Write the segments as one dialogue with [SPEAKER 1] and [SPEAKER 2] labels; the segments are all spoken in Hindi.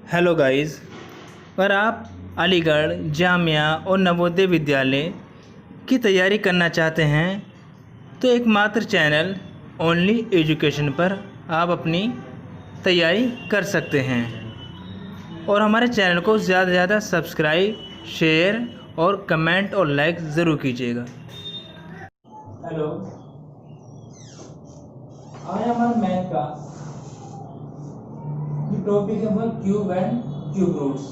[SPEAKER 1] Hello guys. अगर आप अलीगढ़ जामिया और नवोदय विद्यालय की तैयारी करना चाहते हैं तो एकमात्र चैनल ओनली एजुकेशन पर आप अपनी तैयारी कर सकते हैं और हमारे चैनल को ज़्यादा से ज़्यादा सब्सक्राइब, शेयर और कमेंट और लाइक ज़रूर कीजिएगा। हेलो, आज हमारा मैथ का टॉपिक है क्यूब एंड क्यूब रूट्स।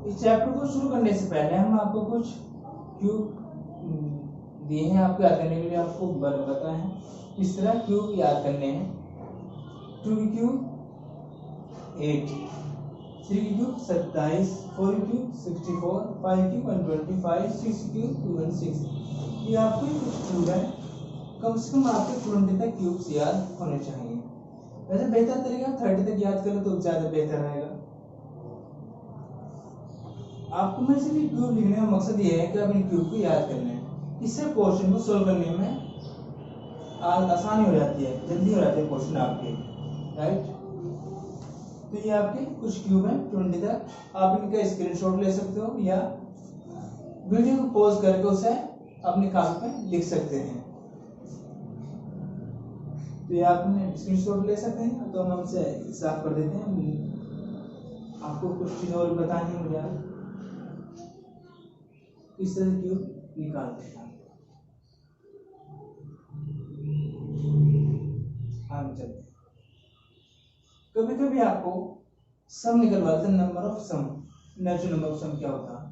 [SPEAKER 1] इस चैप्टर को शुरू करने से पहले हम आपको कुछ क्यूब दिए हैं आपको याद करने के लिए। आपको बताया है किस तरह क्यूब याद करने हैं। 2 की क्यूब 8, 3 की क्यूब 27, 4 की क्यूब 64, 5 की क्यूब 125, 6 की क्यूब 216। ये आपको कुछ क्यूब है, कम से कम आपके 20 तक क्यूब्स याद होने चाहिए। वैसे बेहतर तरीका 30 तक याद करो तो ज्यादा बेहतर रहेगा। आपको मैं सिर्फ क्यूब लिखने का मकसद ये है कि आप इन क्यूब को याद करना है। इससे क्वेश्चन को सोल्व करने में आसानी हो जाती है, जल्दी हो जाते हैं क्वेश्चन आपके, राइट। तो ये आपके कुछ क्यूब हैं 20 तक। आप इनका स्क्रीनशॉट ले सकते हो या वीडियो को पॉज करके उसे अपने कागज पे लिख सकते हैं। तो ये आपने स्क्रीनशॉट ले सकते हैं। तो हम हमसे साफ कर देते हैं। आपको कुछ चीज और बतानी है मुझे आज किस तरह क्यूब निकालते हैं। आगे चलते हैं। कभी कभी आपको सम निकलवाते हैं, number of sum, natural number of sum क्या होता है,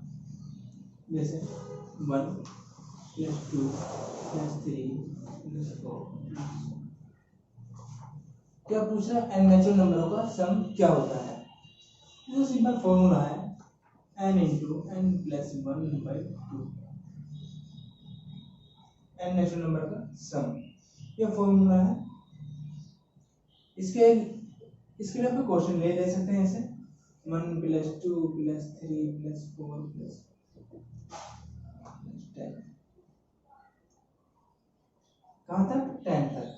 [SPEAKER 1] जैसे 1 + 2 + 3 + 4। क्या पूछ रहा है? n नेचुरल नंबरों का सम क्या होता है। जो सिंपल फॉर्मूला है n × n + 1/2, n natural number का सम, ये फॉर्मूला है। इसके लिए आप क्वेश्चन ले सकते हैं ऐसे 1 + 2 + 3 + 4 + 10। कहां तक? 10 तक।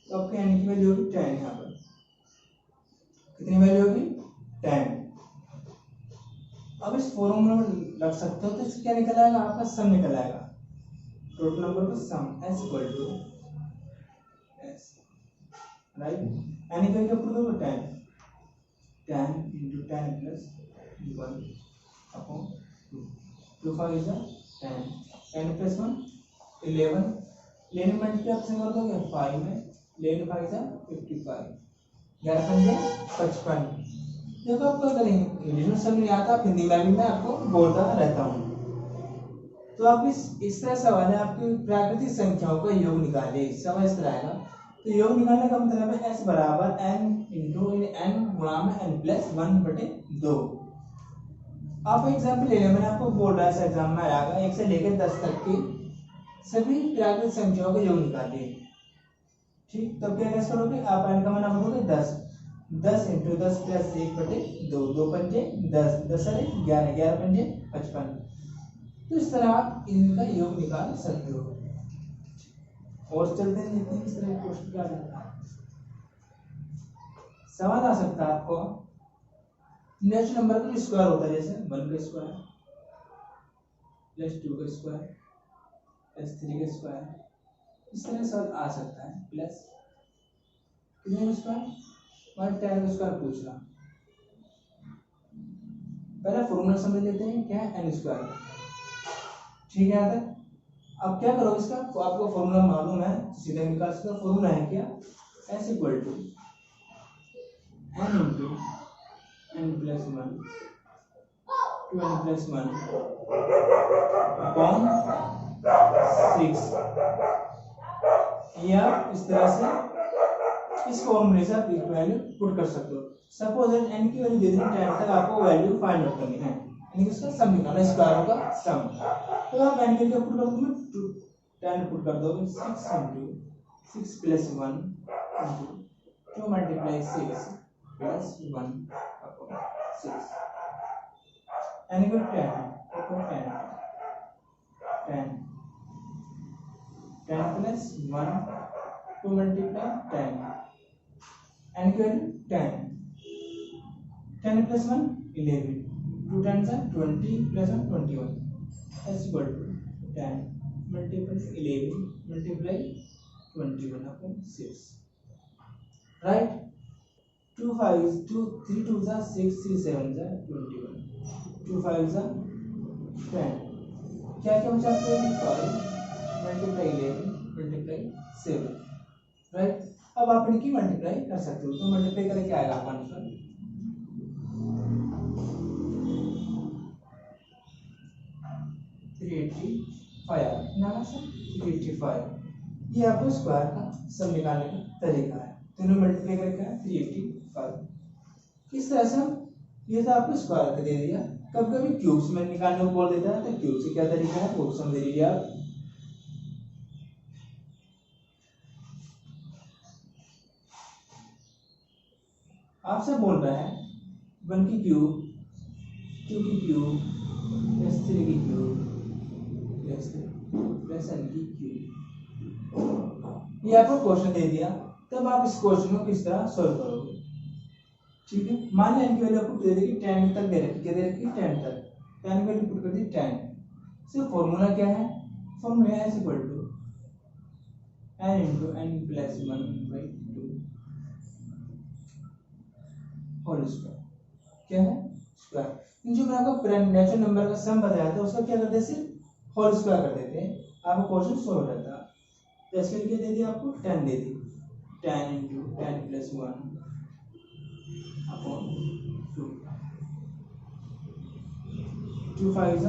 [SPEAKER 1] तो आपके n की वैल्यू होगी 10। यहाँ पर कितनी वैल्यू होगी? 10। अब इस फॉर्मूला में रख सकते हो तो इससे क्या निकल आएगा? आपका सम निकल आएगा, टोटल नंबर का सम s = s, राइट। n की वैल्यू पुट करो 10, 10 × 10 + 1/2, 2 5 is 10, 10 + 1 11, 11 मल्टीप्लाई कर दोगे 5 में, 11 5 is 55, 11 5 55। देखो आपको अगर इंग्लिश में समझ नहीं आता, हिंदी में भी मैं आपको बोलता रहता हूँ। तो आप इस तरह सवाल है, आपकी प्राकृतिक संख्याओं का योग निकालिए। सवाल इस तरह आएगा। तो योग निकालने का मतलब है s = n × n × n + 1/2। आप एग्जाम्पल ले लें, मैंने आपको बोल रहा है एग्जाम में आएगा 1 से लेकर 10 तक की सभी प्राकृतिक संख्याओं का योग निकालिए। ठीक, तब क्या कैसे करोगे? आप n का मान रखोगे 10, 10 × 10 + 1/2, 2 पंजे 10, 10 × 11, 11 पंजे 55। तो इस तरह आप इनका योग निकाल सकते हो। और चलते हैं, देखते हैं इस तरह क्वेश्चन क्या आता है। सवाल आ सकता है आपको नेचुरल नंबर का स्क्वायर होता है, जैसे 1 का स्क्वायर + 2 का स्क्वायर + 3 का स्क्वायर। इस तरह सवाल आ सकता है। प्लस कितने का स्क्वायर? 10 का स्क्वायर पूछ रहा। पहले फॉर्मूला समझ लेते हैं, क्या है? n²। ठीक है यहाँ तक। अब क्या करोगे इसका? तो आपको फॉर्मूला मालूम है, सीधे निकाल सकते हो। फॉर्मूला है क्या? s = n × n + 1 2n + 1/6। ये आप इस तरह से इस फॉर्मूले से आप वैल्यू पुट कर सकते हो। सपोज n की वैल्यू दे दी 10 तक, आपको वैल्यू फाइंड आउट करनी है, यानी इसका सम निकालना है, स्क्वायरों का सम। तो आप n की वैल्यू पुट कर दोगे, 10 पुट कर दोगे, 6 × 6 + 1 × 2 × 6 + 1/6, n = 10 है। तो 10 10 10 + 1 2 × 10, एन की value 10, 10 plus 1 11, 2 10 20 plus 1 21 is equal to 10 multiply 11 multiply 21 upon 6, right. 2 5 2 3 2 जा 6 3 7 जा 21, 2 5 जा 10, क्या क्या बचा आपको 5 मल्टीप्लाई 11 मल्टीप्लाई 7, राइट। अब आप इनकी मल्टीप्लाई कर सकते हो, तो मल्टीप्लाई करके क्या आएगा आपका आंसर 385, ये आपको स्क्वायर का सम निकालने का तरीका है। तो इन्हें मल्टीप्लाई करके आया 385। इस तरह से हम ये तो आपको स्क्वायर का दे दिया, कभी कभी क्यूब्स में निकालने को बोल देता है, तो क्यूब से क्या तरीका है वो समझ लीजिए आप। आपसे बोल रहा है 1 की क्यूब, 2 की क्यूब प्लस 3 की क्यूब प्लस n की क्यूब, ये आपको क्वेश्चन दे दिया, तब आप इस क्वेश्चन को किस तरह सॉल्व करोगे, ठीक है। मान लिया n की वैल्यू आपको दे रखी 10 तक दे रखी, क्या दे रखी 10 तक, 10 की वैल्यू पुट कर दी 10। सिर्फ फॉर्मूला क्या है, फॉर्मूला है equal to n into n plus 1/2 whole square, क्या है स्क्वायर। जो मैं आपको नेचुरल नंबर का सम बताया था उसका क्या करते हैं, सिर्फ होल स्क्वायर कर देते हैं, आपका क्वेश्चन सॉल्व हो जाता। तो इसके लिए दे दिया आपको 10 दे दी, 10 into 10 plus 1 upon 2, 2 5 is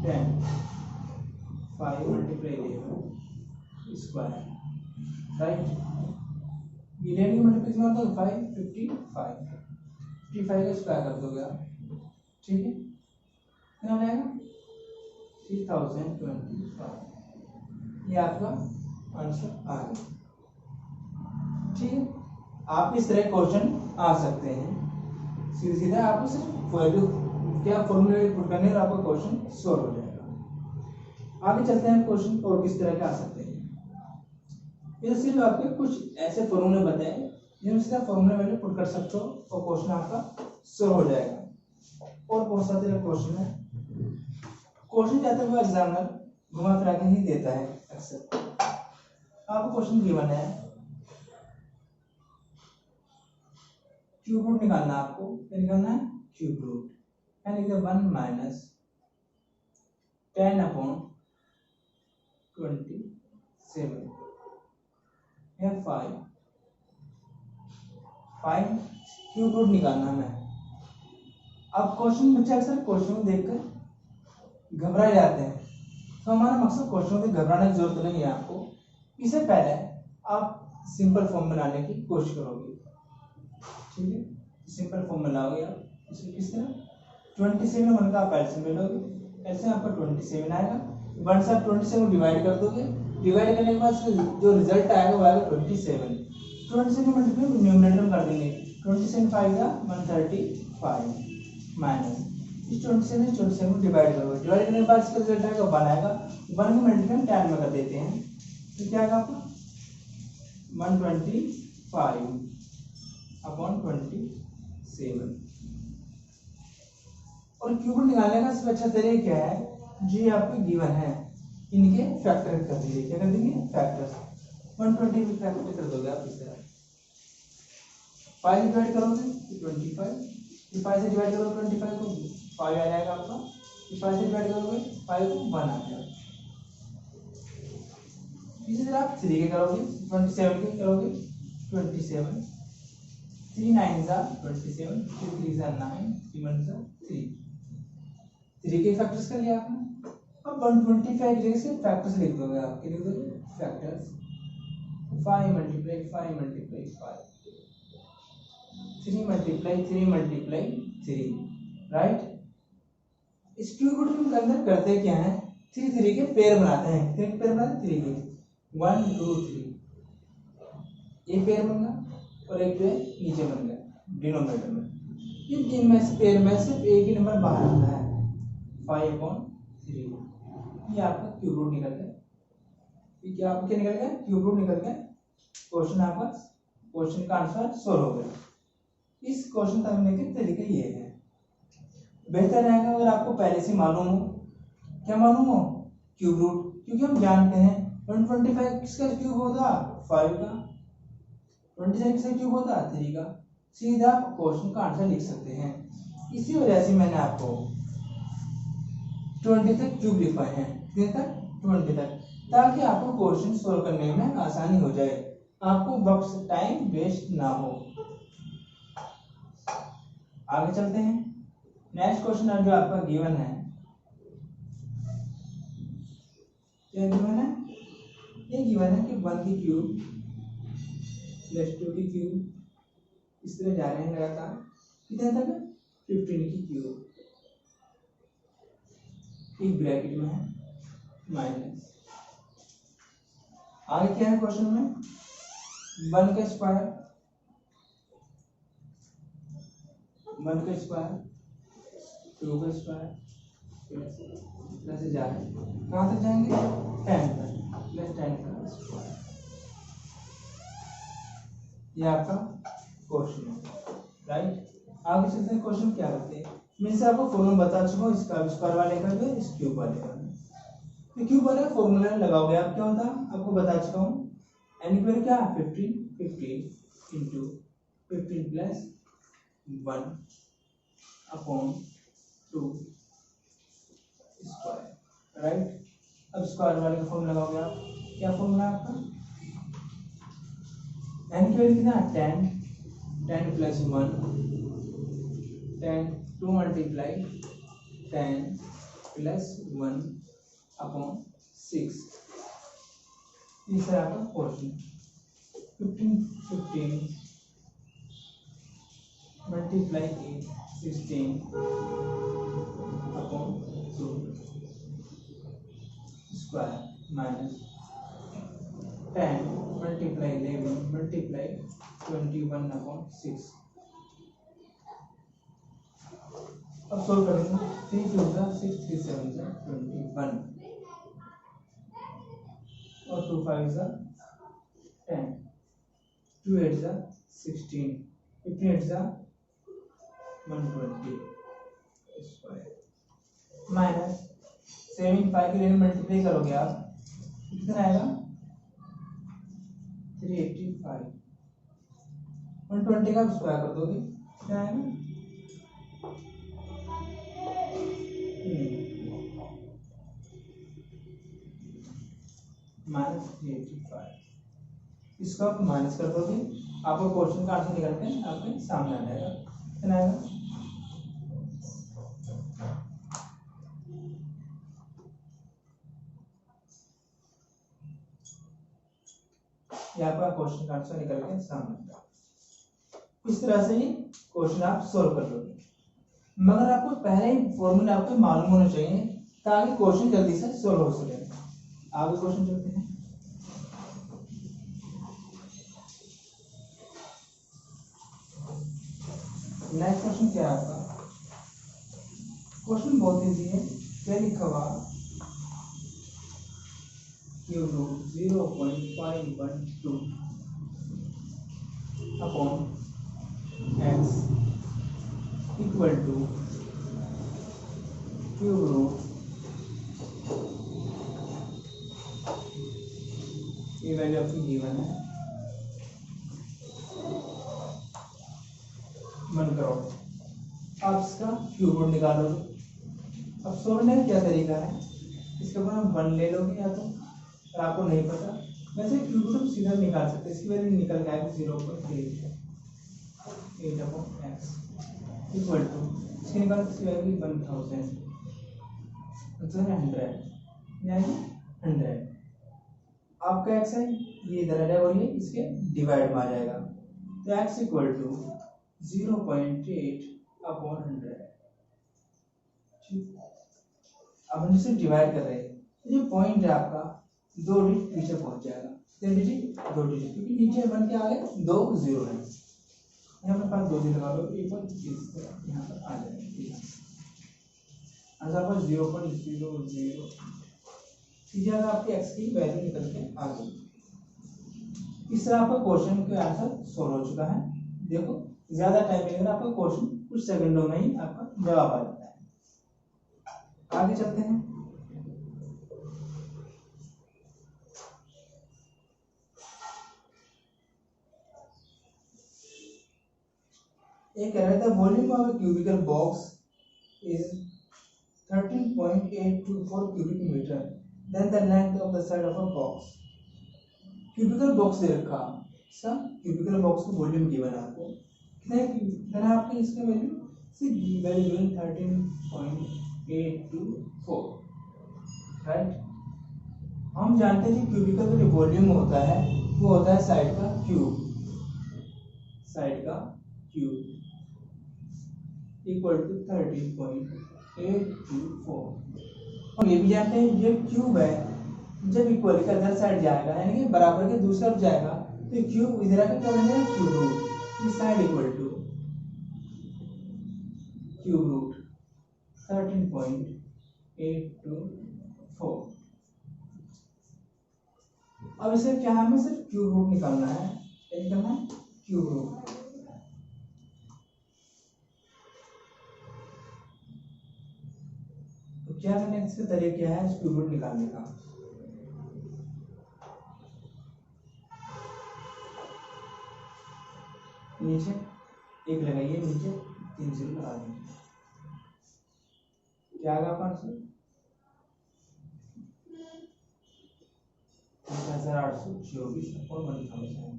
[SPEAKER 1] 10, 5 multiply 11 square, right। 11 की मल्टीप्लिकेशन तो 5 55, 55 का स्क्वायर कर दोगे आप, ठीक है, कितना आएगा 3025, ये आपका आंसर आ गया, ठीक है। आप इस तरह क्वेश्चन आ सकते हैं, सीधे सीधा आपको सिर्फ वैल्यू क्या फॉर्मूले पुट करने और आपका क्वेश्चन सॉल्व हो जाएगा। आगे चलते हैं क्वेश्चन और किस तरह के आ सकते हैं। ये सिर्फ आपके कुछ ऐसे फॉर्मूले बताए जिनसे आप फॉर्मूले वैल्यू पुट कर सकते हो और क्वेश्चन आपका सॉल्व हो जाएगा। और बहुत सारे क्वेश्चन है, क्वेश्चन जाते हुए एग्जामिनर घुमा फिरा के ही देता है अक्सर। आपको क्वेश्चन गिवन है, क्यूब रूट निकालना, आपको क्या निकालना है क्यूब रूट, यानी कि 1 माइनस 10 अपॉन 27 या 5 क्यूब रूट निकालना है। अब क्वेश्चन बच्चे अक्सर क्वेश्चन को देखकर घबरा जाते हैं, तो हमारा मकसद क्वेश्चन को घबराने की जरूरत नहीं है आपको। इससे पहले आप सिंपल फॉर्म बनाने की कोशिश करोगे, ठीक है। सिंपल फॉर्म बनाओगे आप, इसे किस तरह 27 1 का आप एलसीएम ले लोगे, एलसीएम आपका 27 आएगा, 1 से आप 27 डिवाइड कर दोगे, डिवाइड करने के बाद जो रिजल्ट आएगा वो आएगा 27 मल्टीप्लाई न्यूमरेटर में कर देंगे, 27 5 का 135 माइनस इस 27 डिवाइड करोगे, डिवाइड करने के बाद इसका रिजल्ट आएगा 1 आएगा, 1 को मल्टीप्लाई 10 में कर देते हैं, तो क्या आएगा आपका 125 अपॉन 27। और क्यूब रूट निकालने का सबसे अच्छा तरीका क्या है, जो आपको गिवन है इनके फैक्टर कर दीजिए, क्या कर देंगे फैक्टर्स, 120 में फैक्टर कर दोगे आप इस तरह, 5 डिवाइड करोगे तो 25, फिर 5 से डिवाइड करोगे 25 को 5 आ जाएगा आपका, फिर 5 से डिवाइड करोगे 5 को 1 आ जाएगा। इसी तरह आप 3 के करोगे, 27 के करोगे 27, 3 9 जा 27, 3 जा 9, 3 1 जा 3, 3 के फैक्टर्स कर लिया आपने। अब 125 के जगह फैक्टर्स लिख दोगे आप, क्या लिख दोगे factors, 5 multiply 5 multiply 5, 3 multiply 3 multiply 3, right. इस क्यूब रूट के अंदर करते क्या है, 3 3 के पेयर बनाते हैं, कितने के पेयर बनाते हैं 3 के, 1 2 3, ये पेयर बन गया और एक पेयर नीचे बन गया डिनोमिनेटर में। इन तीन में से पेयर में सिर्फ एक ही नंबर बाहर आता है 5/3, ये आपका क्यूब रूट निकल गया। ये क्या आपका क्या निकल गया क्यूब रूट निकल गया। क्वेश्चन आपका क्वेश्चन का आंसर सोल्व हो गया। इस क्वेश्चन करने के तरीके ये है। बेहतर रहेगा अगर आपको पहले से मालूम हो। क्या मालूम हो? क्यूब रूट, क्योंकि हम जानते हैं 125 किसका क्यूब होगा? 5 का। 27 किसका क्यूब होता? 3 का। सीधा आप क्वेश्चन का आंसर लिख सकते हैं। इसी वजह से मैंने आपको 20 तक क्यूब लिखवाए हैं। कितने तक? 20 तक, ताकि आपको क्वेश्चन सोल्व करने में आसानी हो जाए, आपको वक्त टाइम वेस्ट ना हो। आगे चलते हैं। नेक्स्ट क्वेश्चन जो आपका गिवन है, क्या गिवन है? ये गिवन है कि 1 की क्यूब प्लस 2 की क्यूब, इस तरह जा रहे हैं लगातार। कितने तक? 15 की क्यूब, एक ब्रैकेट में है माइनस। आगे क्या है क्वेश्चन में? 1 का स्क्वायर, 1 का स्क्वायर, 2 का स्क्वायर प्लस जा रहे हैं, कहाँ तक जाएंगे? 10 तक, प्लस 10 का स्क्वायर। ये आपका क्वेश्चन है, राइट। आगे चलते हैं। क्वेश्चन क्या करते हैं? मैं से आपको फॉर्मूला बता चुका हूँ, इसका स्क्वायर वाले का जो इस क्यूब वाले का। तो क्यूब वाले फॉर्मूला लगाओगे आप, क्या होता है आपको बता चुका हूँ। एन स्क्वायर क्या? 15 into 15 plus 1 upon 2 square, right. अब स्क्वायर वाले का फॉर्मूला लगाओगे आप, क्या फॉर्मूला है आपका? एन की वैल्यू कितना? 10 प्लस 1, 10 2 मल्टीप्लाई 10 प्लस 1 अपॉन 6। तीसरा आपका question 15 multiply 8 16 upon 2 square minus 10 multiply 11 multiply 21 upon 6। अब सोल्व करेंगे। 3 क्यूब 6, 3 7 21 और 2 5 10, 2 8 16, 15 8 120 स्क्वायर माइनस 7 5 के लिए मल्टीप्लाई करोगे आप, कितना आएगा? 385। 120 का स्क्वायर कर दोगे, क्या आएगा? माइनस 385। इसको आप माइनस कर दोगे, आपको क्वेश्चन का आंसर निकल के आपके सामने आ जाएगा। कितना आएगा? ये आपका क्वेश्चन का आंसर निकल के सामने आ जाएगा। इस तरह से ही क्वेश्चन आप सोल्व कर लोगे, मगर आपको पहले ही फॉर्मूला आपको मालूम होना चाहिए, ताकि क्वेश्चन जल्दी से सोल्व हो सके। आगे क्वेश्चन चलते हैं। नेक्स्ट क्वेश्चन क्या है आपका? क्वेश्चन बहुत इजी है। क्या लिखा हुआ? Cube root 0.512 upon x equal to cube root, ये वैल्यू आपकी गिवन है 1 करोड़। आप इसका क्यूब रूट निकालोगे। अब सोल्व का क्या तरीका है? इसके ऊपर हम 1 ले लोगे, या तो अगर आपको नहीं पता वैसे क्यूब रूट सीधा निकाल सकते हैं। इसकी वैल्यू निकल के आएगी 0.8 अपॉन x इक्वल टू, इसकी निकाल इसकी वैल्यू 1000 मतलब 100 यानी 100। आपका x है ये इधर आ जाएगा और ये इसके डिवाइड में आ जाएगा, तो x इक्वल टू 0.8 अपॉन 100। ठीक, अब हम इसे डिवाइड कर रहे हैं, ये पॉइंट है आपका 2 डिजिट पीछे पहुंच जाएगा। 3 डिजिट 2 डिजिट, क्योंकि नीचे 1 के आगे 2 0 है, यहाँ पर पास 2 0 लगा लो, एक और इस तरह यहाँ पर आ जाएगा। आंसर पर 0.00 सीधे आपकी x की वैल्यू निकल के आ गई। इस तरह आपका क्वेश्चन का आंसर सोल्व हो चुका है। देखो ज्यादा टाइम नहीं, आपका क्वेश्चन कुछ सेकंडों में ही आपका जवाब आ जाता है। आगे चलते हैं। एक कह रहा था volume of a cubical box is 13.824 cubic meter, then the length of the side of a box. Cubical box दे रखा, इसका क्यूबिकल बॉक्स का वॉल्यूम गिवन है आपको, कितना है आपके इसका वैल्यू, वैल्यू 13.824, राइट। हम जानते हैं कि क्यूबिकल का जो वॉल्यूम होता है वो होता है साइड का क्यूब, साइड का क्यूब इक्वल टू 13.824। हम ये भी जानते हैं ये क्यूब है, जब इक्वल का अदर साइड जाएगा यानी कि बराबर के दूसरी तरफ जाएगा तो क्यूब इधर आकर क्या बन जाएगा, क्यूब रूट, इस side equal to cube root 13.824। अब इसे क्या हमें सिर्फ क्यूब रूट निकालना है, क्या निकालना है, क्यूब रूट। तो क्या करने का इसका तरीका क्या है क्यूब रूट निकालने का। नीचे एक लगाइए, नीचे 3 0 लगा देंगे, क्या आएगा आपका आंसर 1824/1000।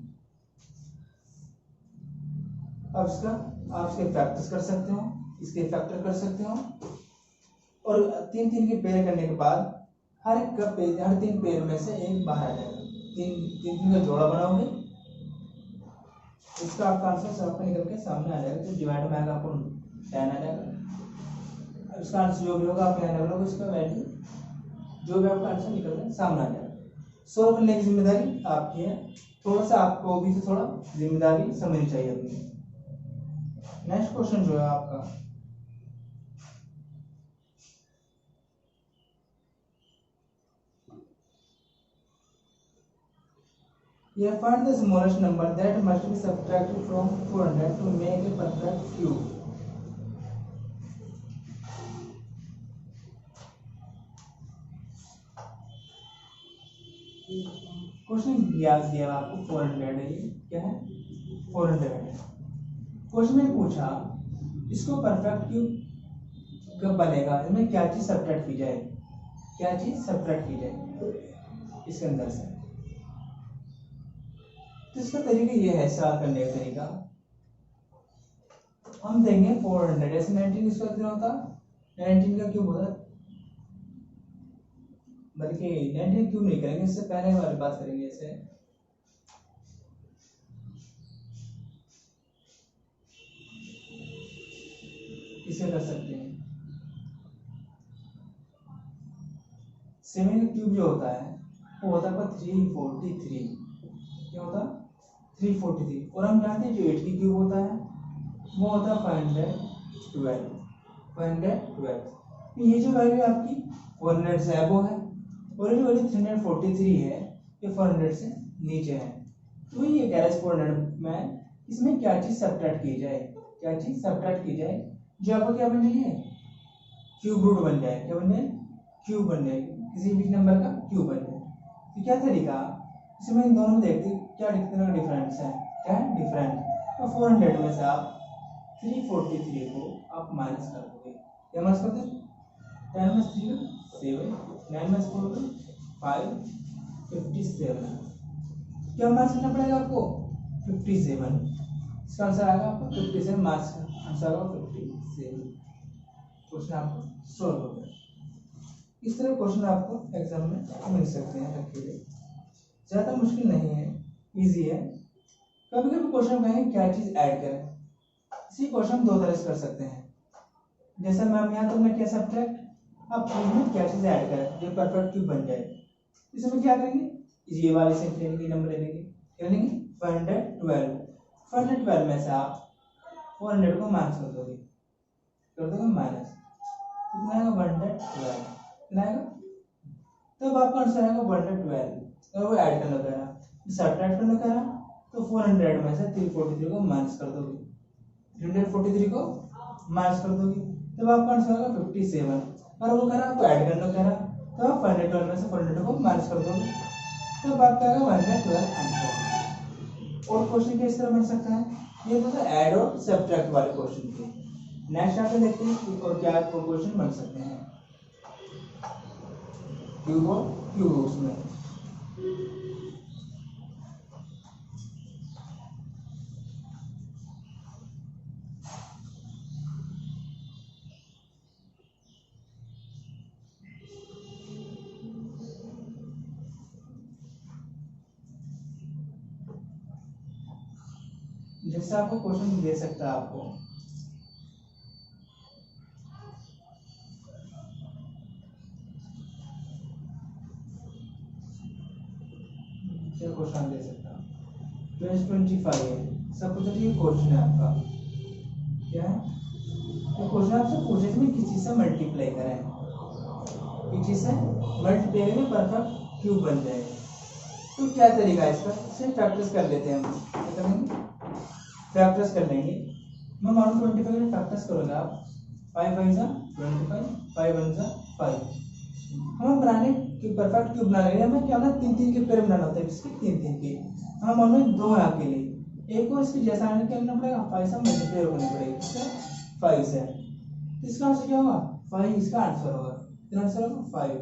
[SPEAKER 1] अब इसका आप इसके फैक्टर्स कर सकते हो, इसके फैक्टर कर सकते हो, और 3 3 के पेयर करने के बाद हर एक का पेयर, हर 3 पेयर में से एक बाहर आ जाएगा, 3 का जोड़ा बनाओगे, इसका आपका आंसर सब आपका निकल के सामने आ जाएगा। तो डिवाइड में आएगा आपको 10 आ जाएगा। अब इसका आंसर जो भी होगा आप यहाँ लगाओगे, इसका वैल्यू जो भी आपका आंसर निकल के सामने आ जाएगा। सोल्व करने की जिम्मेदारी आपकी है, थोड़ा सा आपको भी तो थोड़ा जिम्मेदारी समझनी चाहिए अपनी। नेक्स्ट क्वेश्चन जो है आपका, ये find the smallest number that must be subtracted from 400 to make a perfect cube. Question दिया आपको 400 है, ये क्या है 400 है। क्वेश्चन में पूछा इसको परफेक्ट क्यूब कब बनेगा, इसमें क्या चीज सब्ट्रैक्ट की जाए, क्या चीज सब्ट्रैक्ट की जाए इसके अंदर से। तो इसका तरीका ये है, सॉल्व करने का तरीका हम देंगे 400, ऐसे 19 इसका कितना होता, 19 का क्यूब होता, बल्कि 19 क्यूब नहीं करेंगे, इससे पहले वाली बात करेंगे। इसे इसे कर सकते हैं, 7 का क्यूब जो होता है वो होता है 343, क्या होता 343, और हम जानते हैं जो 8 की क्यूब होता है वो होता है 512। ये जो वैल्यू आपकी 400 से अबव है, और ये जो वैल्यू 343 है ये 400 से नीचे है। तो ये कह रहा है 400 में इसमें क्या चीज सब्ट्रैक्ट की जाए, क्या चीज सब्ट्रैक्ट की जाए जो आपको क्या बन जाएगी, क्यूब रूट बन जाए, क्या बन जाए, क्यूब बन जाए, किसी भी नंबर का क्यूब बन जाए। तो क्या तरीका, इसमें इन दोनों में देखते क्या कितना डिफरेंस है, क्या है डिफरेंस। तो 400 में से आप 343 को आप माइनस कर दोगे, क्या माइनस कर दोगे, 10 में 3 7, 9 में 4 5 57, क्या माइनस करना पड़ेगा आपको 57, इसका आंसर आएगा आपको 57, मार्क्स का आंसर आएगा 57। क्वेश्चन आपको सॉल्व हो गया। इस तरह क्वेश्चन आपको एग्जाम में मिल सकते हैं रखे हुए, ज़्यादा मुश्किल नहीं है, इजी है। कभी कभी क्वेश्चन कहेंगे क्या चीज़ ऐड करें, इसी क्वेश्चन हम 2 तरह से कर सकते हैं। जैसे मैम यहाँ तुमने क्या सब्ट्रैक्ट, अब इसमें क्या चीज़ ऐड करें जो परफेक्ट क्यूब बन जाए, इसमें क्या करेंगे, ये वाले से लेंगे, नंबर ले लेंगे, क्या लेंगे 512 में से आप 400 को माइनस कर दोगे, माइनस, कितना आएगा 112, कितना आएगा, तब आपका आंसर आएगा 112। और वो ऐड करना कह रहा, सब्ट्रैक्ट करना कह रहा, तो 400 में से 343 को माइनस कर दोगे, 343 को माइनस कर दोगे, तब आपका आंसर होगा 57। और वो कह रहा आपको ऐड करना कह रहा, तो आप 112 में से 400 को माइनस कर दोगे, तब आपका आएगा 112 आंसर। और क्वेश्चन किस तरह बन सकता है, ये तो ऐड और सब्ट्रैक्ट वाले क्वेश्चन थे। नेक्स्ट आगे देखते हैं और क्या क्वेश्चन बन सकते हैं क्यूब और क्यूब रूट्स में। जैसे आपको क्वेश्चन दे सकता है आपको क्या क्वेश्चन दे सकता है, 25 है सब कुछ ये क्वेश्चन है आपका क्या है, तो क्वेश्चन आपसे पूछे इसमें किस चीज से मल्टीप्लाई करें, किस चीज से मल्टीप्लाई करें परफेक्ट क्यूब बन जाए। तो क्या तरीका है इसका, इसे फैक्टर्स कर लेते हैं हम, क्या करेंगे फैक्टर्स कर लेंगे। मैं मानूं 25 में फैक्टर्स करोगे आप, 5 5 जा 25, 5 1 जा 5। हम बनाने कि परफेक्ट क्यूब बना लेंगे, हमें क्या ना 3 3 के पेयर बनाना होता है, इसके 3 3 के। हम मान लो 2 है आपके लिए, एक को इसके जैसा आने क्या करना पड़ेगा, 5 से मल्टीप्लाई करनी पड़ेगी, ठीक है 5 से। इसका आंसर क्या होगा 5, इसका आंसर होगा, इसका आंसर होगा 5।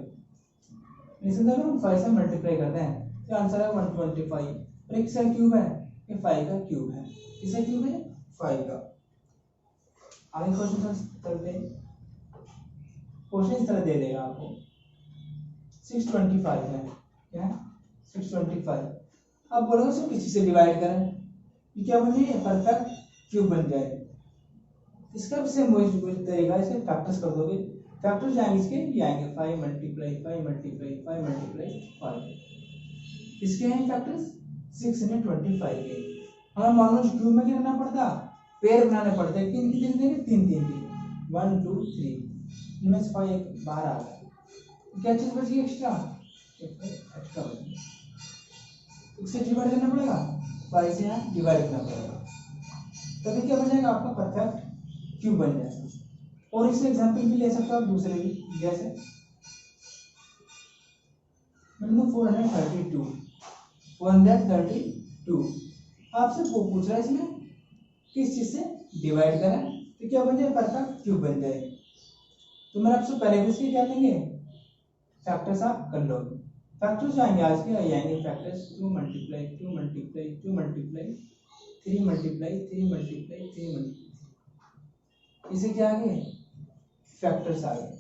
[SPEAKER 1] इसमें अगर हम 5 से मल्टीप्लाई करते हैं तो आंसर है 125। और एक इसका क्यूब है, ये 5 का क्यूब है, इसका क्यूब है 5 का। आगे क्वेश्चन करते हैं, क्वेश्चन इस तरह दे देगा आपको 625 है, क्या 625। अब बोलोगे इसको किसी से डिवाइड करें, ये क्या बन जाए परफेक्ट क्यूब बन जाए। इसका भी सेम वही तरीका, इसे फैक्टर्स कर दोगे, फैक्टर्स जाएंगे इसके ये आएंगे 5 मल्टीप्लाई 5 मल्टीप्लाई 5 मल्टीप्लाई 5। इसके हैं फैक्टर्स 625 के। हमें मान लो क्यूब में क्या करना पड़ता, पेयर बनाने पड़ते हैं, किन कितने देंगे 3 3 के, 1 2 3, इनमें से 5 बाहर आ गया, क्या चीज बची एक्स्ट्रा, एक्स्ट्रा बची, इससे डिवाइड करना पड़ेगा, 5 से यहाँ डिवाइड करना पड़ेगा, तभी क्या बन जाएगा आपका परफेक्ट क्यूब बन जाएगा। और इससे एग्जांपल भी ले सकते हो आप दूसरे भी, जैसे मतलब 432 आपसे वो पूछ रहा है इसमें किस चीज से डिवाइड करें तो क्या बन जाए परफेक्ट क्यूब बन जाए। तो मैंने आपसे पहले इसके क्या लेंगे फैक्टर्स आप कर लो, फैक्टर्स आएंगे आज के आएंगे factors 2 multiply 2 multiply 2 multiply 3 multiply 3 multiply 3 multiply, इसे क्या आ गए फैक्टर्स आ गए।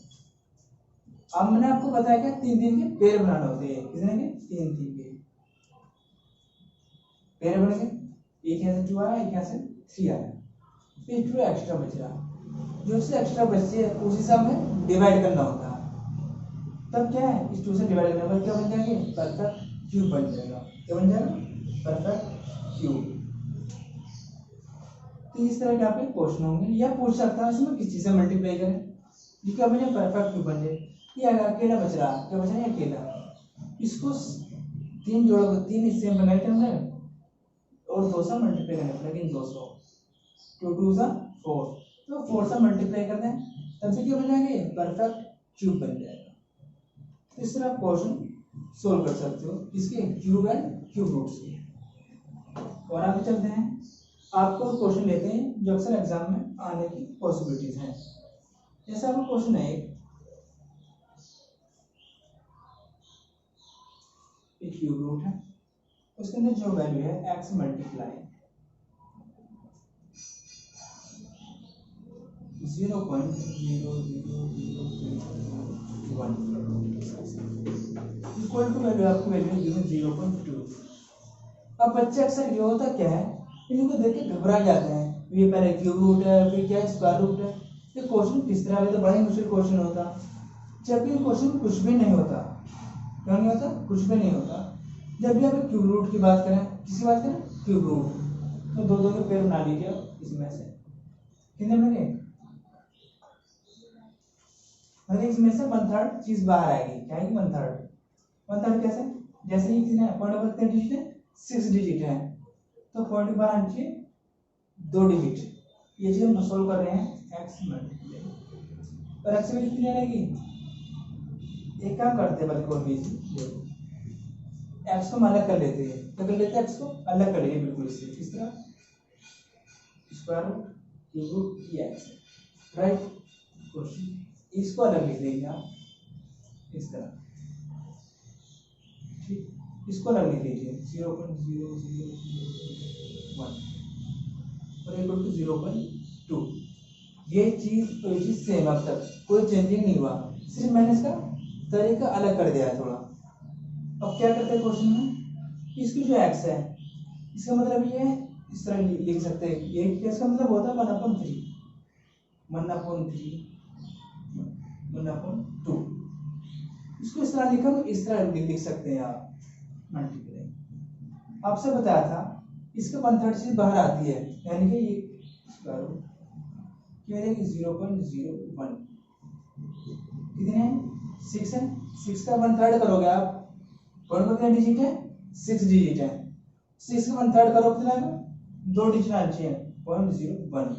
[SPEAKER 1] अब मैंने आपको बताया क्या 3 3 के पेयर बनाने होते हैं, कितने के 3 3 के पेयर बन गए, एक यहाँ से 2 आया एक यहाँ से 3 आया, ये 2 एक्स्ट्रा बच रहा, जो इससे एक्स्ट्रा बचती है उसी से हमें डिवाइड करना होता है, तब क्या है इस 2 से डिवाइड करने पर क्या बन जाएंगे परफेक्ट क्यूब बन जाएगा, क्या बन जाएगा परफेक्ट क्यूब। तो इस तरह के आपके क्वेश्चन होंगे, या पूछ सकता है इसमें किस चीज से मल्टीप्लाई करें, ये क्या बन जाए परफेक्ट क्यूब बन जाए। ये अकेला बच रहा, क्या बच रहा है अकेला, इसको 3 जोड़ोगे 3 हिस्से में बनाए थे हमने और 2 से मल्टीप्लाई करना पड़ेगा, इन 200 2 2 4 तो 4 से मल्टीप्लाई करते हैं तब से क्या बन जाएंगे परफेक्ट क्यूब बन जाएगा। तो इस तरह आप क्वेश्चन सोल्व कर सकते हो इसके क्यूब एंड क्यूब रूट्स के। और आगे चलते हैं, आपको क्वेश्चन लेते हैं जो अक्सर एग्जाम में आने की पॉसिबिलिटीज हैं। जैसे आपका क्वेश्चन है एक क्यूब रूट है, उसके अंदर जो वैल्यू है x multiply 0.0001 equal to value आपकी वैल्यू 0.2। अब बच्चे अक्सर ये होता क्या है इनको देख के घबरा जाते हैं, ये पहले क्यूब रूट है फिर क्या है स्क्वायर रूट है, ये क्वेश्चन किस तरह तो बड़ा ही मुश्किल क्वेश्चन होता, जबकि क्वेश्चन कुछ भी नहीं होता, क्यों नहीं होता कुछ भी नहीं होता। जब भी आप क्यूब रूट की बात करें, किसकी बात करें क्यूब रूट, तो 2 2 के पेयर बना लीजिए इसमें से, कितने बनेंगे मतलब इसमें से 1/3 चीज बाहर आएगी, क्या आएगी 1/3 कैसे, जैसे ही कितने पॉइंट नंबर कितने डिजिट है 6 डिजिट है, तो पॉइंट के बाहर आना चाहिए 2 डिजिट। ये चीज हम सोल्व कर रहे हैं एक्स मल्टीप्लाई और एक्स वैल्यू कितनी आएगी। एक काम करते हैं बल्कि और भी एक्स को हम अलग कर लेते हैं, तो कर लेते हैं एक्स को अलग कर लेंगे बिल्कुल इससे, किस तरह स्क्वायर रूट क्यूब रूट ये एक्स राइट। इसको अलग लिख लेंगे आप इस तरह, ठीक। इसको अलग लिख लीजिए 0.0001 और इक्वल टू 0.2। ये चीज सेम, अब तक कोई चेंजिंग नहीं हुआ, सिर्फ मैंने इसका तरीका अलग कर दिया है थोड़ा। अब क्या करते हैं क्वेश्चन में, इसकी जो एक्स है इसका मतलब ये इस तरह लिख सकते हैं, ये इसका मतलब होता है 1/3 1/2। इसको इस तरह लिखा, इस तरह लिख सकते हैं आप मल्टीप्लाई। आपसे बताया था इसका 1/3 चीज बाहर आती है, यानी कि ये स्क्वायर रूट क्या है 0.01 कितने हैं 6 है। 6 का 1/3 करोगे आप, पॉइंट में कितने डिजिट है 6 डिजिट है। 6 का 1/3 करो कितना है 2 डिजिट आना चाहिए 0.01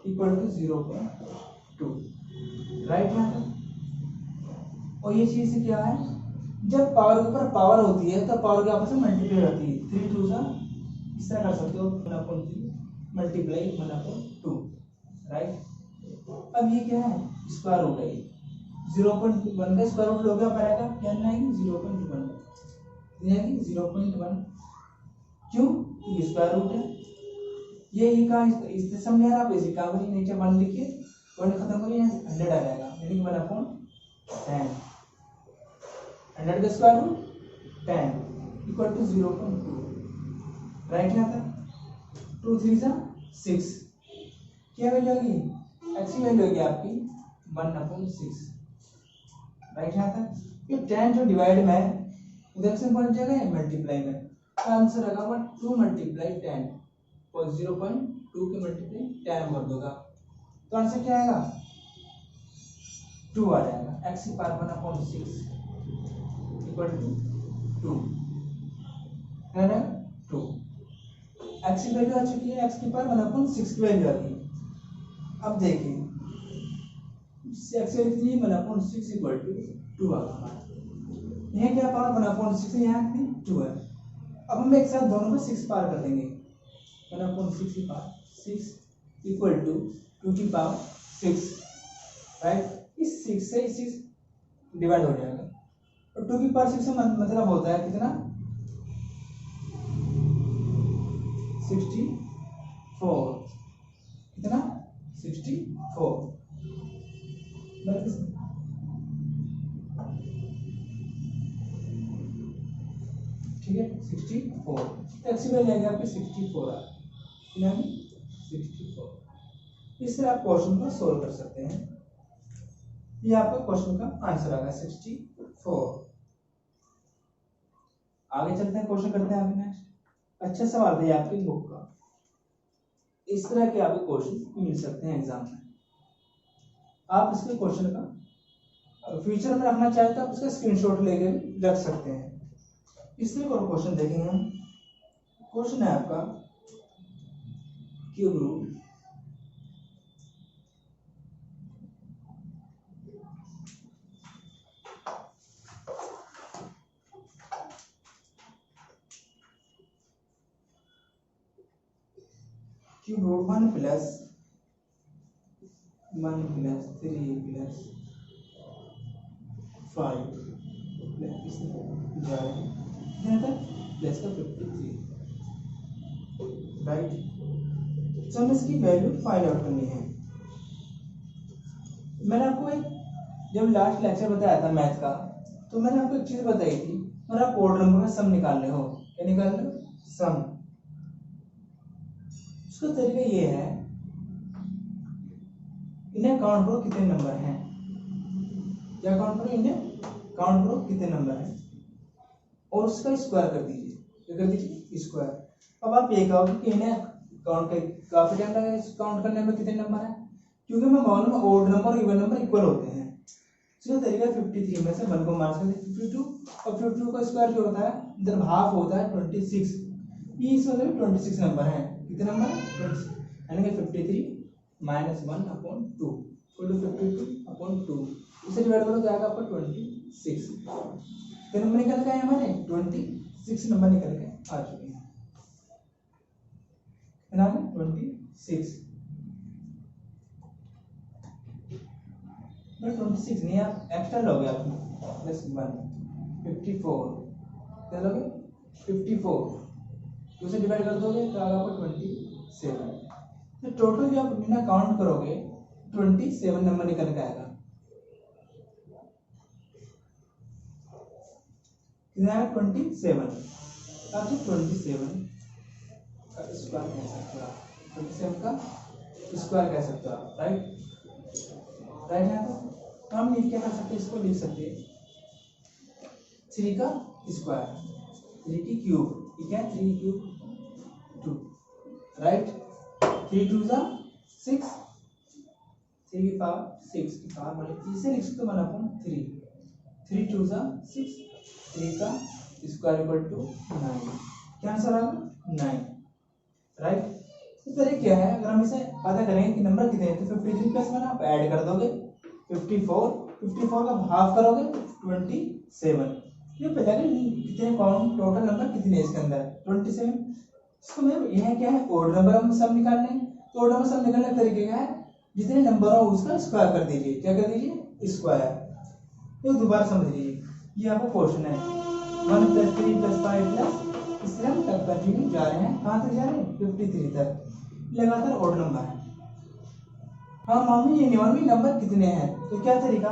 [SPEAKER 1] इक्वल टू 0.2 राइट। यहाँ तक और ये चीज क्या है, जब पावर के ऊपर पावर होती है तो पावर के आपस में मल्टीप्लाई होती है। 3 2 सा इस तरह कर सकते हो 1/3 मल्टीप्लाई 1/2 राइट। अब ये क्या है स्क्वायर रूट है, 0.1 का स्क्वायर रूट लोगे आप आएगा क्या आएगी 0.1 यानी 0.1 क्यों ये स्क्वायर रूट है। ये का इससे समझ आप इसी का वही नीचे 1 लिखिए, पॉइंट खत्म करिए 100 आ जाएगा, यानी कि 1/10 100 का square root 10 equal to 0.2 right. यहाँ तक 2 3 6 क्या वैल्यू होगी एक्स की वैल्यू होगी आपकी 1/6 राइट। यहाँ तक ये 10 जो डिवाइड में उधर से बन जाएगा मल्टीप्लाई में, तो आंसर आएगा 2 मल्टीप्लाई 10 और 0.2 के मल्टीप्लाई 10 कर दोगा तो आंसर क्या आएगा 2 आ जाएगा। एक्स की पावर 1/6 इक्वल टू 2 है ना 2। एक्स की वैल्यू आ चुकी है, एक्स की पावर 1/6 की वैल्यू आ गई। अब देखिए एक्स की वैल्यू 1/6 इक्वल टू 2 आ गया। यहाँ क्या पावर 1/6 है, यहाँ कितनी 2 है। अब हम एक साथ दोनों को 6 पार कर देंगे 1/6 की पावर 6 इक्वल टू 2 की पावर 6 राइट। इस 6 से इस 6 डिवाइड हो जाएगा और 2 की पावर 6 से मतलब होता है कितना 64 कितना 64 ठीक है 64 एक्स की वैल्यू आपकी 64 आ यानी 64। इस तरह आप क्वेश्चन को सोल्व कर सकते हैं। ये आपका क्वेश्चन का आंसर आ गया 64। आगे चलते हैं, क्वेश्चन करते हैं आगे नेक्स्ट। अच्छा सवाल है आपकी बुक का, इस तरह के आपके क्वेश्चन मिल सकते हैं एग्जाम में। आप इसके क्वेश्चन का फ्यूचर में रखना चाहते तो आप इसका स्क्रीनशॉट लेके रख सकते हैं। इस तरह का क्वेश्चन देखेंगे हम। क्वेश्चन है आपका cube root cube root 1 plus 1 plus 3 plus 5 plus का 53 राइट। तो हमें इसकी वैल्यू फाइंड आउट करनी है। मैंने आपको एक जब लास्ट लेक्चर बताया था मैथ का, तो मैंने आपको एक चीज बताई थी, और आप ओड नंबर का सम निकालने हो। क्या निकालने हो सम। उसका तरीका ये है, इन्हें काउंट करो कितने नंबर हैं। क्या काउंट करो, इन्हें काउंट करो कितने नंबर हैं और उसका स्क्वायर कर दीजिए। क्या कर दीजिए स्क्वायर। अब आप ये कहोगे कि इन्हें काउंट कर काफी टाइम लगा काउंट करने में कितने नंबर है, क्योंकि मैं मालूम है ओड नंबर और इवन नंबर इक्वल होते हैं। इसका तरीका 53 में से 1 को मार सकते 52 और 52 का स्क्वायर जो होता है इधर हाफ होता है 26। ये इसमें 26 नंबर है, कितने नंबर है 26, यानी कि 53 माइनस 1/2 इक्वल टू 52/2, इसे डिवाइड करो तो आएगा आपका 26। कितने नंबर निकल गए हमारे 26 नंबर निकल के आ चुके हैं, कितना 26 26 नहीं, आप एक्स्ट्रा लोगे आपने प्लस 1 54 क्या लोगे 54, तो उसे डिवाइड कर दोगे तो आएगा आपको 27। तो टोटल जो आप बिना काउंट करोगे 27 नंबर निकल के आएगा, कितना है 27, आप 27 का स्क्वायर कह सकते हो, 27 का स्क्वायर कह सकते हो आप, राइट राइट है। तो हम क्या कर सकते हैं, इसको लिख सकते हैं 3 का स्क्वायर 3 की क्यूब, ठीक है 3 की क्यूब 2, राइट 3 2 जा 6, 3 की पावर 6 की पावर मतलब इसे लिख सकते हो 1/3, 3 2 जा 6, 3 का स्क्वायर इक्वल टू 9, क्या आंसर आ गया 9, राइट। तो तरीका क्या है, अगर हम इसे पता करें कि नंबर कितने हैं तो 53 प्लस 1 आप ऐड कर दोगे 54 का हाफ करोगे 27, ये पता है कितने काउंट टोटल नंबर कितने हैं इसके अंदर 27। इसको मतलब यह क्या है ओड नंबर हम सब निकालने हैं, तो ओड नंबर सब निकालने का तरीका क्या है, जितने नंबर हो उसका स्क्वायर कर दीजिए, क्या कर दीजिए स्क्वायर। तो दोबारा समझ लीजिए, ये आपका क्वेश्चन है 1 + 3 + 5 प्लस, इस तरह हम तक कंटिन्यू जा रहे हैं, कहाँ तक जा रहे हैं 53 तक, लगातार ओड नंबर है। हाँ मामी ये नियमन नंबर कितने हैं, तो क्या तरीका,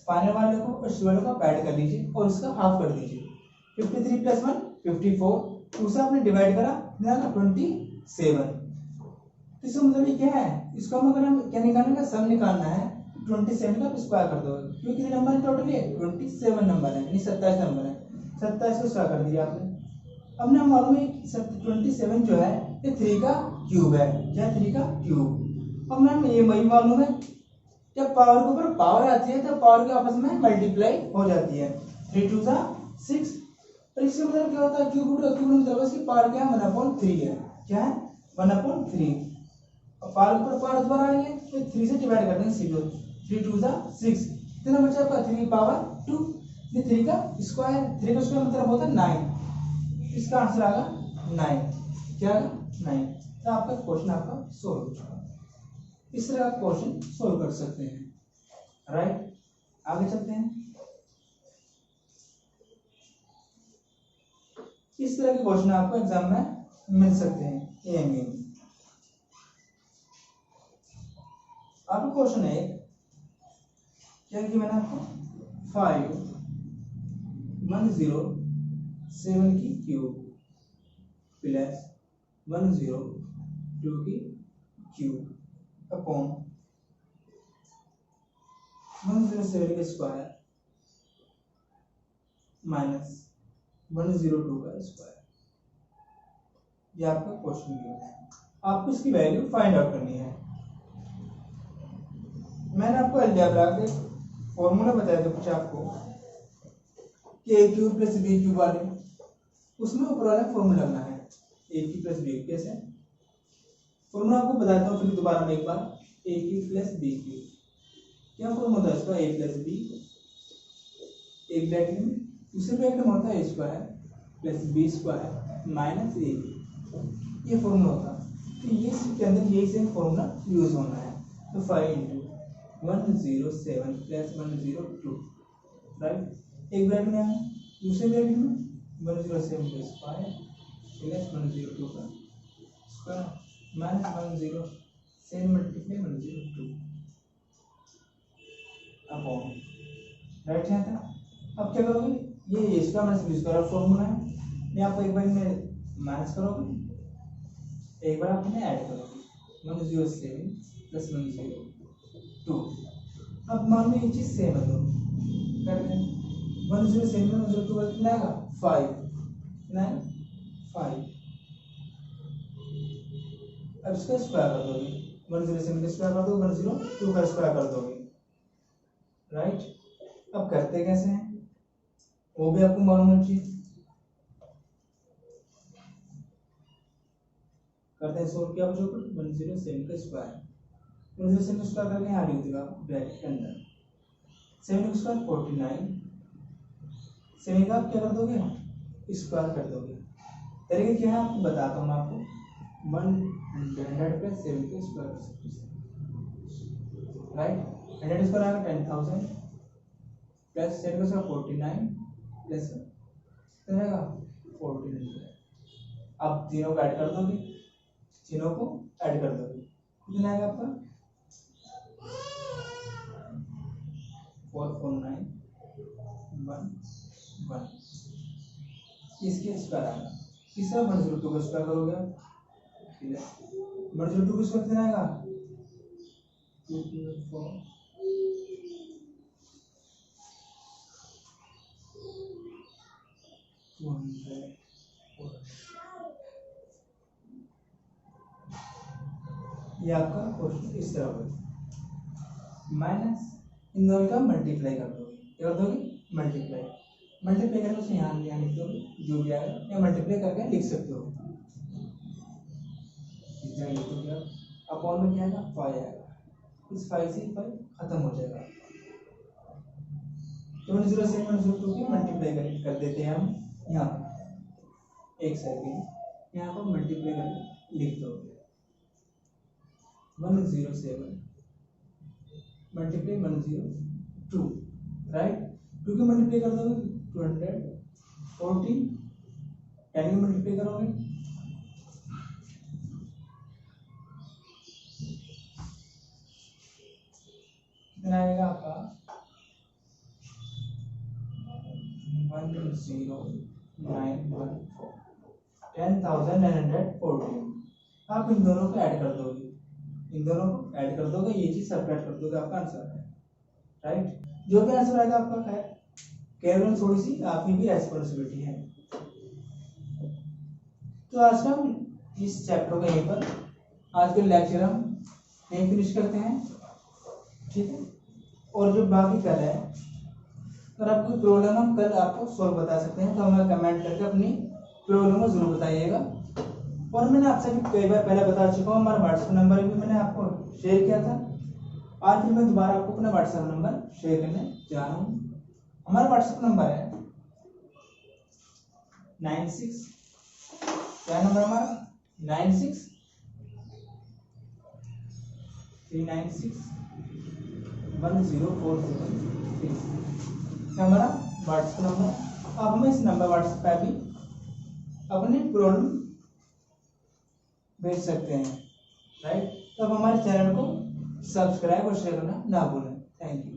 [SPEAKER 1] पाने वाले को और वाले को ऐड कर लीजिए और उसका हाफ कर दीजिए, 53 + 1 54, दूसरा आपने डिवाइड करा कितना 27। इसका मतलब ये क्या है, इसको हम अगर हम क्या निकालने का सम निकालना है 27 का स्क्वायर कर दो, क्योंकि कितने नंबर है टोटल ये 27 नंबर है, यानी 27 नंबर है, 27 को स्क्वायर कर दिया आपने। अब ना मालूम है 27 जो है ये 3 का क्यूब है, क्या 3 का क्यूब। अब मैम ये वही मालूम है जब पावर के ऊपर पावर आती है तो पावर के आपस में मल्टीप्लाई हो जाती है, 3 2 जा 6, और इससे मतलब क्या होता है क्यूब रूट का क्यूब मतलब इसकी पावर क्या है 1/3 है, क्या है 1/3। अब पावर के ऊपर पावर दोबारा आई है तो 3 से डिवाइड कर देंगे सीधे, 3 2 जा 6, कितना बचा आपका 3 की पावर 2, ये 3 का स्क्वायर, 3 का स्क्वायर मतलब होता है 9, इसका आंसर आएगा 9, क्या आएगा 9। तो आपका क्वेश्चन आपका सोल्व हो चुका, इस तरह आप क्वेश्चन सोल्व कर सकते हैं, राइट। आगे चलते हैं, इस तरह के क्वेश्चन आपको एग्जाम में मिल सकते हैं, एएमयू में। आपका क्वेश्चन है क्या कि मैंने आपको 5 107 की क्यूब प्लस 102 की क्यूब अपॉन 107 का स्क्वायर माइनस 102 का स्क्वायर, ये आपका क्वेश्चन गिवन है, आपको इसकी वैल्यू फाइंड आउट करनी है। मैंने आपको अलजेब्रा के फॉर्मूला बताया था कुछ आपको कि a cube plus b cube वाले, उसमें ऊपर वाला फॉर्मूला लगना है a क्यूब प्लस b, कैसे फॉर्मूला आपको बताता हूँ फिर दोबारा में एक बार, a cube plus b cube, क्या फॉर्मूला है इसका a प्लस b, एक ब्रैकेट में दूसरे ब्रैकेट में होता है a square plus b square minus a, ये फॉर्मूला होता है। तो ये इसके अंदर यही सेम फॉर्मूला यूज होना है, तो 5 × 107 प्लस 102, राइट, एक ब्रैकेट में है, दूसरे ब्रैकेट में 107 का स्क्वायर प्लस 102 का square minus 107 multiply 102 upon, right है था। अब क्या करोगे, ये इसका माइनस बी स्क्वायर फॉर्मूला है, मैं आपको एक बार में माइनस करोगे, एक बार आप इन्हें ऐड करोगे 107 प्लस 102। अब मान लो ये चीज सेम है, दोनों कर दें 107 में 102 का कितना आएगा 5, कितना है 5। अब इसका स्क्वायर कर दोगे, 107 का स्क्वायर कर दोगे 102 का स्क्वायर कर दोगे, राइट। अब करते कैसे हैं वो भी आपको मालूम होना चाहिए। करते हैं सोल्व, क्या बचोगे 107 का स्क्वायर, 107 का स्क्वायर करके यहाँ लिख देगा ब्रैकेट के अंदर, 7 का स्क्वायर 49, 7 का आप क्या कर दोगे स्क्वायर कर दोगे। तरीके क्या है आपको बताता हूँ मैं आपको, 100 प्लस 7 का स्क्वायर कर सकते हैं, राइट। 100 स्क्वायर आएगा 10,000 प्लस 7 का स्क्वायर 49 प्लस कितना आएगा 1400। अब तीनों को ऐड कर दोगे, तीनों को ऐड कर दोगे, कितना आएगा आपका 44911, इसके स्क्वायर आएगा। तीसरा 102 का स्क्वायर करोगे, 102 का स्क्वायर कितना आएगा 224 200। ये आपका क्वेश्चन इस तरह होगा, माइनस इन दोनों का मल्टीप्लाई कर दोगे, क्या कर दोगे मल्टीप्लाई, मल्टीप्लाई करके उसे यहाँ लिख दोगे जो भी आएगा, या मल्टीप्लाई करके लिख सकते हो, इस जगह लिख दोगे आप, अपॉन में क्या आएगा 5 आएगा, इस 5 से 5 खत्म हो जाएगा। तो 107 102 की मल्टीप्लाई कर देते हैं हम यहाँ एक सेकंड, यहाँ पर मल्टीप्लाई करके लिख दोगे 107 मल्टीप्लाई 102, राइट। 2 की मल्टीप्लाई कर दोगे 214, 10 की मल्टीप्लाई करोगे कितना आएगा आपका 10914, 10,914। आप इन दोनों को ऐड कर दोगे, इन दोनों को ऐड कर दोगे, ये चीज सब्ट्रैक्ट कर दोगे, आपका आंसर है, राइट। जो भी आंसर आएगा आपका है, केवल थोड़ी सी आपकी भी रेस्पॉन्सिबिलिटी है। तो आज का हम इस चैप्टर को यहीं पर, आज के लेक्चर हम यहीं फिनिश करते हैं, ठीक है। और जो बाकी कल है, अगर आपको प्रॉब्लम हम कल आपको सॉल्व बता सकते हैं, तो हमें कमेंट करके अपनी प्रॉब्लम को जरूर बताइएगा। और मैंने आपसे भी कई बार पहले बता चुका हूँ, हमारा व्हाट्सएप नंबर भी मैंने आपको शेयर किया था, आज फिर मैं दोबारा आपको अपना व्हाट्सएप नंबर शेयर करने जा रहा हूँ। हमारा व्हाट्सएप नंबर है 96, क्या नंबर हमारा 9639610406, हमारा व्हाट्सएप नंबर। आप हमें इस नंबर व्हाट्सएप पे भी अपनी प्रॉब्लम भेज सकते हैं, राइट। तो आप हमारे चैनल को सब्सक्राइब और शेयर करना ना भूलें। Thank you.